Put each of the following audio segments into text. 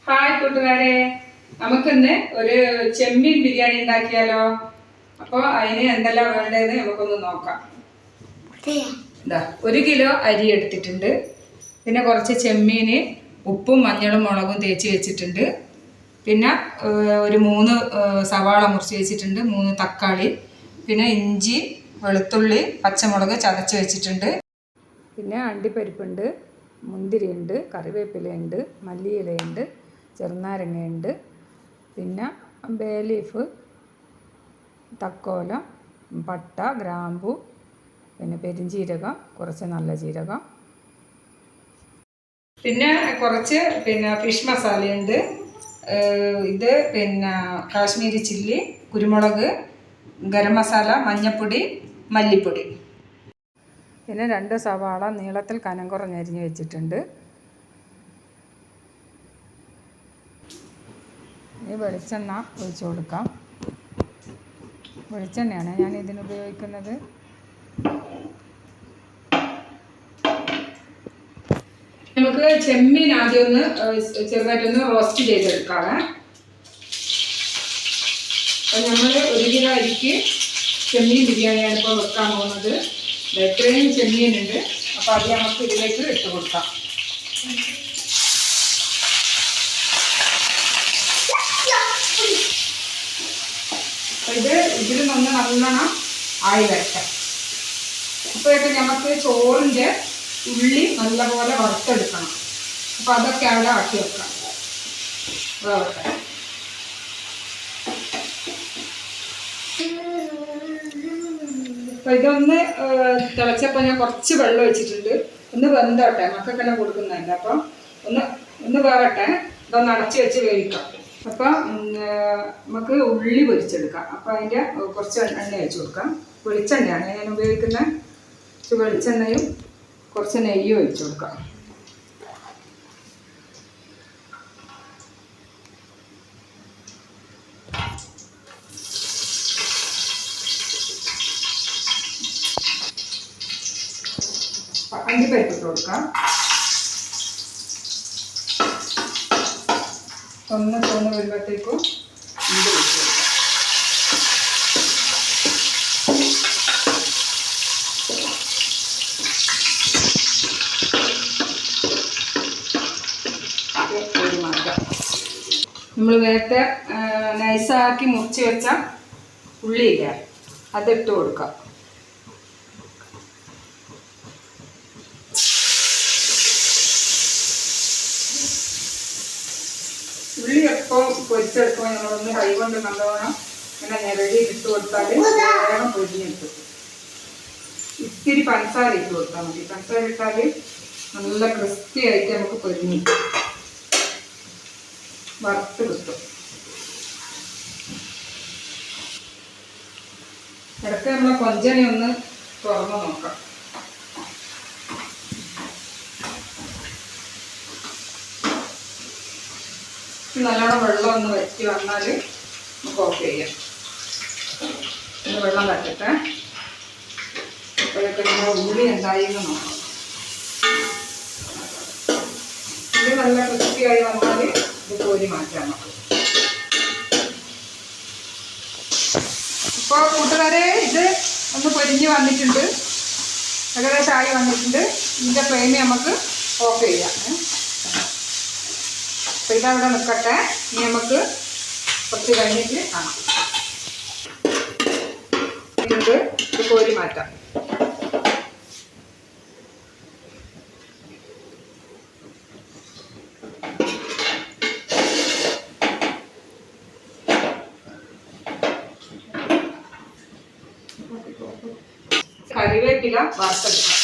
Hi കൂട്ടുകാരെ, നമുക്കിന്ന് ഒരു ചെമ്മീൻ ബിരിയാണി ഉണ്ടാക്കിയാലോ? അപ്പോൾ അതിന് എന്തെല്ലാം വേണ്ടതെന്ന് നമുക്കൊന്ന് നോക്കാം. 1 കിലോ അരി എടുത്തിട്ടുണ്ട്. പിന്നെ കുറച്ച് ചെമ്മീൻ ഉപ്പും മഞ്ഞളും മുളകും തേച്ച് വെച്ചിട്ടുണ്ട്. പിന്നെ ഒരു 3 സവാള മുറിച്ച് വെച്ചിട്ടുണ്ട്, 3 തക്കാളി, പിന്നെ ഇഞ്ചി, വെളുത്തുള്ളി, പച്ചമുളക് ചതച്ച് വെച്ചിട്ടുണ്ട്. പിന്നെ അണ്ടിപ്പരിപ്പുണ്ട്, മുന്തിരിയുണ്ട്, കറിവേപ്പിലയുണ്ട്, മല്ലിയിലയുണ്ട്, ചെറുനാരങ്ങയുണ്ട്, പിന്നെ ബേ ലീഫ്, തക്കോലം, പട്ട, ഗ്രാമ്പു, പിന്നെ പെരിഞ്ജീരകം, കുറച്ച് നല്ല ജീരകം, പിന്നെ കുറച്ച് ഫിഷ് മസാലയുണ്ട്. ഇത് കാശ്മീരി ചില്ലി, കുരുമുളക്, ഗരം മസാല, മഞ്ഞൾപ്പൊടി, മല്ലിപ്പൊടി. പിന്നെ 2 സവാള നീളത്തിൽ കനം കുറഞ്ഞരിഞ്ഞ് വെച്ചിട്ടുണ്ട്. ഈ വെളിച്ചെണ്ണ ഒഴിച്ചു കൊടുക്കാം. വെളിച്ചെണ്ണയാണ് ഞാൻ ഇതിന് ഉപയോഗിക്കുന്നത്. നമുക്ക് ചെമ്മീൻ ആദ്യം ഒന്ന് ചെറുതായിട്ടൊന്ന് റോസ്റ്റ് ചെയ്തെടുക്കാവേ. അപ്പം നമ്മൾ 1 കിലോ അരിക്ക് ചെമ്മീൻ ബിരിയാണിയാണ് ഇപ്പോൾ വെക്കാൻ പോകുന്നത്. ഇത്രയും ചെമ്മീനുണ്ട്. അപ്പോൾ അത് നമുക്ക് ഇതിലേക്ക് ഇട്ട് കൊടുക്കാം. ഇതിൽ നിന്ന് നല്ലോണം ആയി വരട്ടെ. അപ്പോഴൊക്കെ നമുക്ക് ചോറിൻ്റെ ഉള്ളി നല്ലപോലെ വറുത്തെടുക്കണം. അപ്പോൾ അതൊക്കെ അവിടെ ആക്കി വെക്കാം. വേവട്ടെ. അപ്പോൾ ഇതൊന്ന് തിളച്ചപ്പോൾ ഞാൻ കുറച്ച് വെള്ളം ഒഴിച്ചിട്ടുണ്ട്. ഒന്ന് വെന്തോട്ടെ, മക്കൾക്കെല്ലാം കൊടുക്കുന്നുണ്ട്. അപ്പം ഒന്ന് വേവട്ടെ. ഇതൊന്ന് അടച്ച് വെച്ച് വേവിക്കാം. അപ്പം നമുക്ക് ഉള്ളി പൊരിച്ചെടുക്കാം. അപ്പോൾ അതിൻ്റെ കുറച്ച് എണ്ണ ഒഴിച്ച് കൊടുക്കാം. വെളിച്ചെണ്ണയാണ് ഞാൻ ഉപയോഗിക്കുന്നത്. കുറച്ച് വെളിച്ചെണ്ണയും കുറച്ച് നെയ്യും ഒഴിച്ച് കൊടുക്കാം. അണ്ടിപ്പരിപ്പ് ഇട്ട് കൊടുക്കാം. ഒന്ന് തോന്ന് വരുമ്പോഴത്തേക്കും ഇത് വെച്ച് കൊടുക്കാം. നമ്മൾ നേരത്തെ നൈസാക്കി മുറിച്ച് വെച്ച ഉള്ളിയില്ല, അതിട്ട് കൊടുക്കാം. ഉള്ളി എപ്പോൾ പൊരിച്ചെടുക്കുമ്പോൾ നമ്മളൊന്ന് കൈ കൊണ്ട് നല്ലവണ്ണം ഇങ്ങനെ ഞെരടി ഇട്ട് കൊടുത്താൽ വേഗം പൊരിഞ്ഞെടുക്കും. ഇത്തിരി പഞ്ചസാര ഇട്ട് കൊടുത്താൽ മതി. പഞ്ചസാര ഇട്ടാൽ നല്ല ക്രിസ്പി ആയിട്ട് നമുക്ക് പൊരിഞ്ഞ് വറുത്ത് കിട്ടും. ഇടയ്ക്ക് നമ്മളെ കൊഞ്ചനെ ഒന്ന് തുറന്ന് നോക്കാം. നല്ലോണം വെള്ളം ഒന്ന് വറ്റി വന്നാൽ നമുക്ക് ഓഫ് ചെയ്യാം. ഒന്ന് വെള്ളം വറ്റട്ടെ. അപ്പോഴൊക്കെ നമ്മൾ ഉള്ളി എന്തായെന്ന് നോക്കാം. ഉള്ളി നല്ല ക്രിസ്പിയായി വന്നാൽ ഇത് കോരി മാറ്റാം നമുക്ക്. ഇപ്പോൾ കൂട്ടുകാരെ, ഇത് ഒന്ന് പൊരിഞ്ഞ് വന്നിട്ടുണ്ട്. ഏകദേശം ആയി വന്നിട്ടുണ്ട്. ഇതിൻ്റെ ഫ്ലെയിം നമുക്ക് ഓഫ് ചെയ്യാം. അപ്പോൾ ഇതവിടെ നിൽക്കട്ടെ. ഇനി നമുക്ക് കുറച്ച് കഴിഞ്ഞിട്ട് കാണാം. ഇത് കോരി മാറ്റാം. കറിവേപ്പില വറുത്തെടുക്കാം.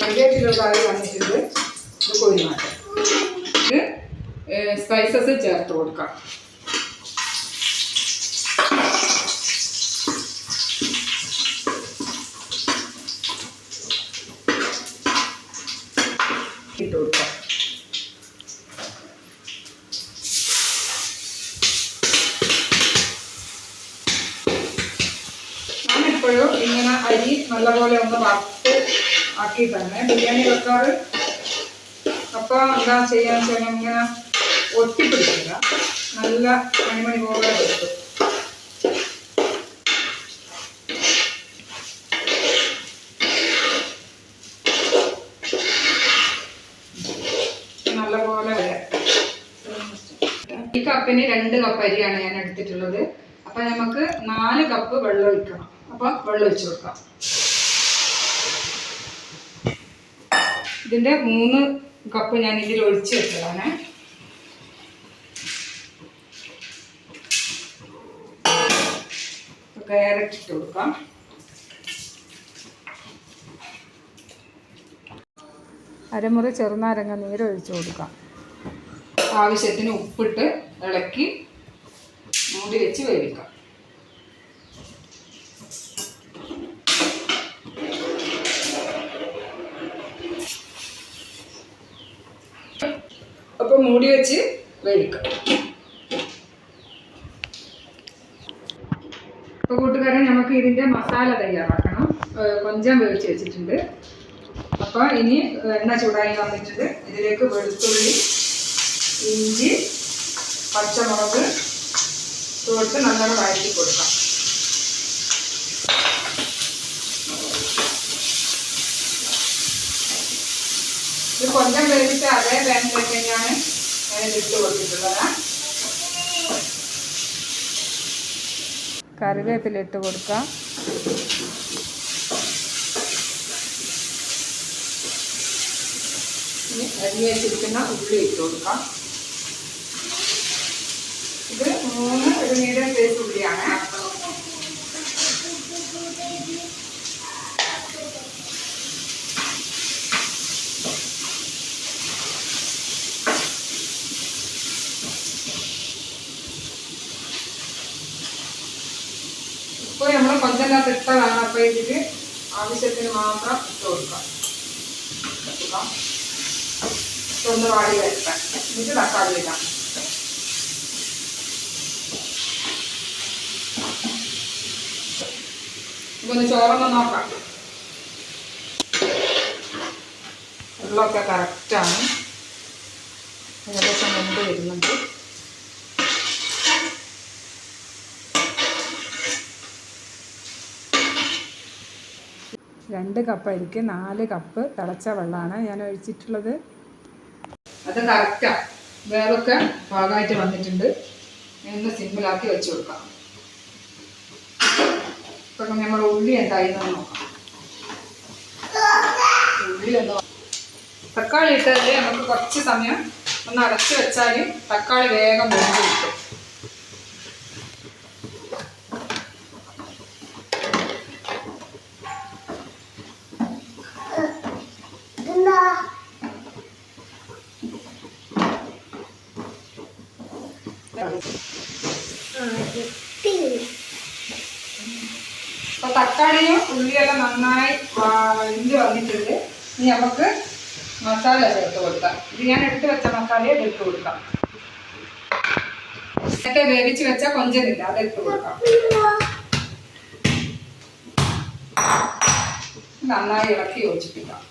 കറിവേപ്പില കറി വന്നിട്ടുണ്ട്. ഇത് കോരി മാറ്റാം. ഇത് സ്പൈസസ് ചേർത്ത് കൊടുക്കാം. ഇട്ട് കൊടുക്കാം. ഞാനിപ്പോഴും ഈ അരി നല്ലപോലെ ഒന്ന് വറുത്ത് ആക്കിയിട്ടാണ് ബിരിയാണി വെക്കാറ്. അപ്പോൾ എന്താ ചെയ്യാന്ന് വെച്ചാൽ ഇങ്ങനെ ഒട്ടിപ്പിടിക്കില്ല, നല്ല മണിമണി പോലെ കിട്ടും. നല്ലപോലെ വരാം. ഈ കപ്പിന് 2 കപ്പ് അരിയാണ് ഞാൻ എടുത്തിട്ടുള്ളത്. അപ്പം നമുക്ക് 4 കപ്പ് വെള്ളം ഒഴിക്കണം. അപ്പം വെള്ളം ഒഴിച്ചു കൊടുക്കാം. ഇതിൻ്റെ 3 കപ്പ് ഞാൻ ഇതിൽ ഒഴിച്ച് വെച്ചതാണ്. ക്യാരറ്റ് ഇട്ട് കൊടുക്കാം. അരമുറി ചെറുനാരങ്ങ നീര് ഒഴിച്ച് കൊടുക്കാം. ആവശ്യത്തിന് ഉപ്പിട്ട് ഇളക്കി മൂടി വെച്ച് വേവിക്കാം. അപ്പോൾ മൂടി വെച്ച് വേവിക്കാം. അപ്പോൾ കൂട്ടുകാരെ, നമുക്ക് ഇതിൻ്റെ മസാല തയ്യാറാക്കണം. കൊഞ്ചം വേവിച്ച് വെച്ചിട്ടുണ്ട്. അപ്പോൾ ഇനി എണ്ണ ചൂടായി വന്നിട്ടുണ്ട്. ഇതിലേക്ക് വെളുത്തുള്ളി, ഇഞ്ചി, പച്ചമുളക് ഇട്ട് നല്ലോണം വഴറ്റി കൊടുക്കാം. ഇത് കൊഞ്ചം വേവിച്ച് അതേ പാനിലേക്ക് തന്നെയാണ് ഇട്ട് കൊടുത്തിട്ടുള്ളത്. കറിവേപ്പില ഇട്ട് കൊടുക്കാം. ഇനി അരിഞ്ഞ് വെച്ചിരിക്കുന്ന ഉള്ളി ഇട്ട് കൊടുക്കാം. ഇത് 3 ഒരു മീഡിയം സൈസ് ഉള്ളിയാണ്. ഇപ്പോൾ നമ്മൾ കൊഞ്ചല്ലാത്ത ഇട്ടതാണ്. അപ്പോൾ ഇതിൽ ആവശ്യത്തിന് മാത്രം ഇട്ട് കൊടുക്കാം. ഒന്ന് വാടി വരട്ടാം. എന്നിട്ട് തക്കാളി ഇടാം. ഒന്ന് ചോറൊന്ന് നോക്കാം. വെള്ളമൊക്കെ കറക്റ്റാണ്, ഏകദേശം വെന്ത് വരുന്നുണ്ട്. രണ്ട് കപ്പ് അരിക്ക് 4 കപ്പ് തിളച്ച വെള്ളമാണ് ഞാൻ ഒഴിച്ചിട്ടുള്ളത്. അത് കറക്റ്റാണ്. വേവൊക്കെ പാകമായിട്ട് വന്നിട്ടുണ്ട്. ഒന്ന് സിമ്പിളാക്കി വെച്ച് കൊടുക്കാം. ഇപ്പം നമ്മൾ ഉള്ളി എന്തായിരുന്നു നോക്കാം. ഉള്ളി ഒന്ന് തക്കാളി ഇട്ടതിൽ നമുക്ക് കുറച്ച് സമയം ഒന്ന് അടച്ച് വെച്ചാൽ തക്കാളി വേഗം വെന്ത് കിട്ടും. അപ്പോൾ തക്കാളിയും ഉള്ളിയെല്ലാം നന്നായി വെന്ത് വന്നിട്ടുണ്ട്. ഇനി നമുക്ക് മസാല ചേർത്ത് കൊടുക്കാം. ഇത് ഞാൻ എടുത്ത് വെച്ച മസാലയെ ഇട്ട് കൊടുക്കാം. നേരത്തെ വേവിച്ച് വെച്ച കൊഞ്ചമില്ല, അത് ഇട്ട് കൊടുക്കാം. നന്നായി ഇളക്കി യോജിപ്പിക്കാം.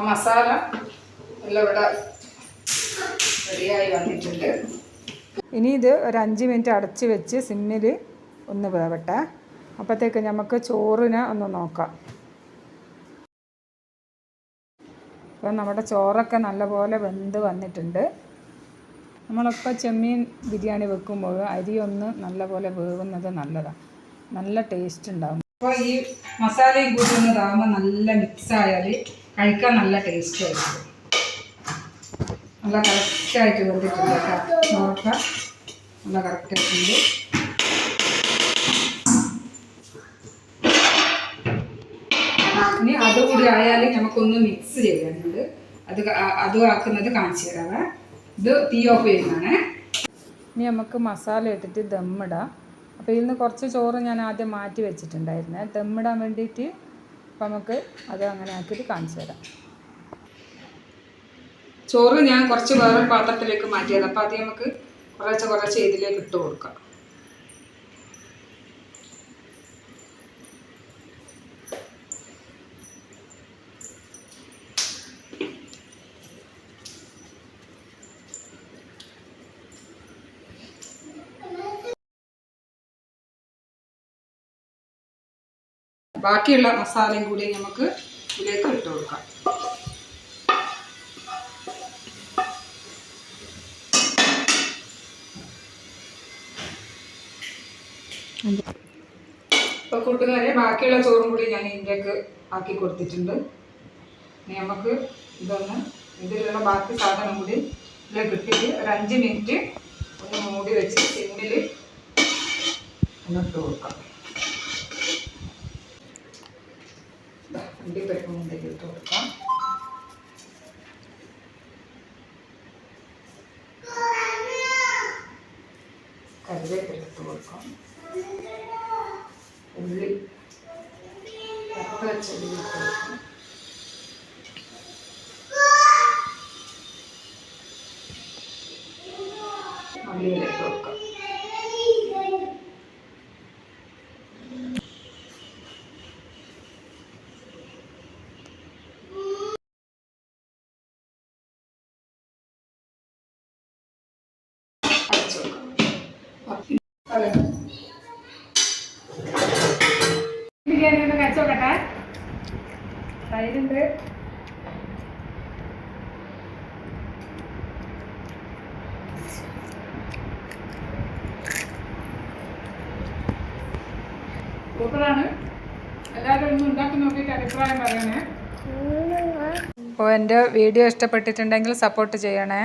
മസാല എല്ലാം ഇവിടെ റെഡിയായി വന്നിട്ടുണ്ട്. ഇനി ഇത് ഒരു 5 മിനിറ്റ് അടച്ച് വെച്ച് സിമ്മിൽ ഒന്ന് വേവട്ടെ. അപ്പോഴത്തേക്ക് നമുക്ക് ചോറിനെ ഒന്ന് നോക്കാം. അപ്പം നമ്മുടെ ചോറൊക്കെ നല്ലപോലെ വെന്ത് വന്നിട്ടുണ്ട്. നമ്മളിപ്പോൾ ചെമ്മീൻ ബിരിയാണി വെക്കുമ്പോൾ അരി ഒന്ന് നല്ലപോലെ വേവുന്നത് നല്ലതാണ്, നല്ല ടേസ്റ്റ് ഉണ്ടാകും. അപ്പോൾ ഈ മസാലയും കൂട്ടുന്നതാകുമ്പോൾ നല്ല മിക്സായാൽ കഴിക്കാൻ നല്ല ടേസ്റ്റ് ആയിരിക്കും. നല്ല കറക്റ്റായിട്ട് വെന്തിട്ടുണ്ട് കേട്ടോ. ചോറൊക്കെ നല്ല കറക്റ്റായിട്ടുണ്ട്. ഇനി അതുകൂടി ആയാൽ നമുക്കൊന്ന് മിക്സ് ചെയ്യാനുണ്ട്. അതും ആക്കുന്നത് കാണിച്ചു തരാവേ. ഇത് തീ ഓഫ് ചെയ്യുന്നതാണ്. ഇനി നമുക്ക് മസാല ഇട്ടിട്ട് ദമ്മിടാം. അപ്പോൾ ഇതിൽ നിന്ന് കുറച്ച് ചോറ് ഞാൻ ആദ്യം മാറ്റി വെച്ചിട്ടുണ്ടായിരുന്നേ ദമ്മിടാൻ വേണ്ടിയിട്ട്. അപ്പോൾ നമുക്ക് അത് അങ്ങനെ ആക്കിയിട്ട് കാണിച്ചു തരാം. ചോറ് ഞാൻ കുറച്ച് വേറെ പാത്രത്തിലേക്ക് മാറ്റിയത്. അപ്പോൾ അത് നമുക്ക് കുറച്ച് ഇതിലേക്ക് ഇട്ട് കൊടുക്കാം. ബാക്കിയുള്ള മസാലയും കൂടി നമുക്ക് ഇതിലേക്ക് ഇട്ട് കൊടുക്കാം. ഇപ്പോൾ കൂട്ടുകാരെ ബാക്കിയുള്ള ചോറും കൂടി ഞാൻ ഇതിലേക്ക് ആക്കി കൊടുത്തിട്ടുണ്ട്. ഇനി നമുക്ക് ഇതൊന്ന് ഇതിലുള്ള ബാക്കി സാധനം കൂടി ഇതിലേക്ക് ഇട്ടിട്ട് ഒരു 5 മിനിറ്റ് ഒന്ന് മൂടി വെച്ച് സിമ്മിൽ ഒന്നിട്ട് കൊടുക്കാം. അണ്ടിപ്പരിപ്പ് മുന്തിരി ഇട്ട് കൊടുക്കാം. കറിവേപ്പില ഇട്ട് കൊടുക്കാം. ഉള്ളി ചെടി ഇട്ട് കൊടുക്കാം. മല്ലിയില ഇട്ട് കൊടുക്കാം. ബിരിയാണി ഒന്ന് കഴിച്ചു നോക്കട്ടെ. തൈരുണ്ട്. സൂപ്പറാണ്. എല്ലാവരും ഒന്ന് ഉണ്ടാക്കി നോക്കിയിട്ട് അഭിപ്രായം പറയണേ. അപ്പോൾ എൻ്റെ വീഡിയോ ഇഷ്ടപ്പെട്ടിട്ടുണ്ടെങ്കിൽ സപ്പോർട്ട് ചെയ്യണേ.